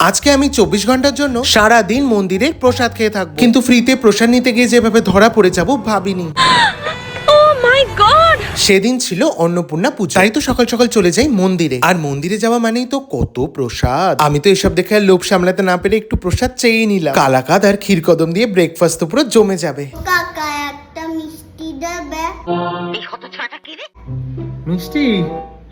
আজকে আমি 24 ঘন্টার জন্য সারা দিন মন্দিরে প্রসাদ খেয়ে থাকবো, কিন্তু ফ্রিতে প্রসাদ নিতে গিয়ে যেভাবে ধরা পড়ে যাব ভাবিনি। সেদিন ছিল অন্নপূর্ণা পূজা, তাই তো সকাল সকাল চলে যাই মন্দিরে। আর মন্দিরে যাওয়া মানেই তো কত প্রসাদ। আমি তো এসব দেখে আর লোভ সামলাতে না পেরে একটু প্রসাদ চেয়ে নিলাম। কালাকাদ আর ক্ষীর কদম দিয়ে ব্রেকফাস্ট তো পুরো জমে যাবে। কাকা একটা মিষ্টি দেবে? মিষ্টি?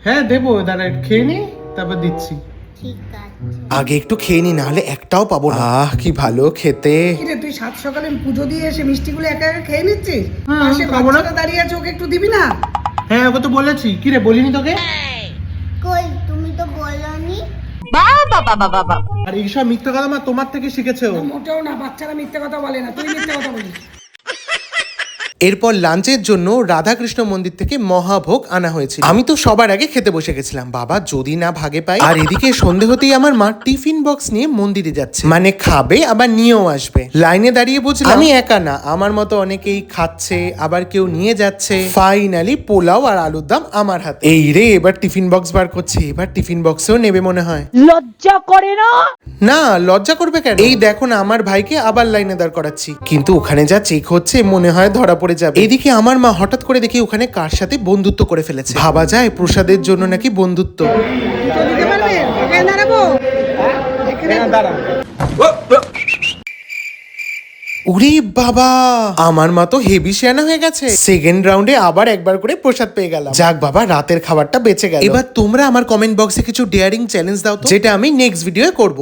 হ্যাঁ দেবো, দাঁড়া খেয়ে নি তারপর দিচ্ছি। ঠিক আছে। আগে একটু খেয়ে নি, নাহলে একটাও পাবো না। কি ভালো খেতে। কিরে তুই সাত সকালে পুজো দিয়ে এসে মিষ্টিগুলো একা একা খেয়ে নিচ্ছিস? হ্যাঁ, পাশে খাবো না। বাচ্চাটা দাঁড়িয়ে আছে, ওকে একটু দিবি না? হ্যাঁ ওকে তো বলেছি। কি রে বলিনি তোকে? কই তুমি তো বলনি। আর এইসব মিথ্যা কথা তোমার থেকে শিখেছে ও। মোটেও না, বাচ্চারা মিথ্যে কথা বলে না, তুই মিথ্যে কথা বলিস। এরপর লাঞ্চের জন্য রাধাকৃষ্ণ মন্দির থেকে মহাভোগ আনা হয়েছিল। আমি তো সবার আগে খেতে বসে গেছিলাম, বাবা যদি না ভাগে পাই। আর এদিকে সন্ধে হতেই আমার মা টিফিন বক্স নিয়ে মন্দিরে যাচ্ছে, মানে খাবে আবার নিয়েও আসবে। লাইনে দাঁড়িয়ে বুঝলাম আমি একা না, আমার মতো অনেকেই খাচ্ছে, আবার কেউ নিয়ে যাচ্ছে। ফাইনালি পোলাও আর আলুর দম আমার হাতে। এই রে, এবার টিফিন বক্স বার করছে, এবার টিফিন বক্সেও নেবে মনে হয়। লজ্জা করে না? না, লজ্জা করবে কেন? এই দেখো না, আমার ভাইকে আবার লাইনে দাঁড় করাচ্ছি, কিন্তু ওখানে যা চেক হচ্ছে মনে হয় ধরা পড়ে যাবে। এদিকে আমার মা হঠাৎ করে দেখি ওখানে কার সাথে বন্ধুত্ব করে ফেলেছে। ভাবা যায় প্রসাদের জন্য নাকি বন্ধুত্ব। দুটো দিতে পারবে? এখানে দাঁড়াবো? দাঁড়া। উরে বাবা, আমার মা তো হেভি শিয়ানা হয়ে গেছে। সেকেন্ড রাউন্ডে আবার একবার করে প্রসাদ পেয়ে গেলাম। যাক বাবা, রাতের খাবারটা বেঁচে গেল। এবার তোমরা আমার কমেন্ট বক্সে কিছু ডেয়ারিং চ্যালেঞ্জ দাও তো, যেটা আমি নেক্সট ভিডিওে করব।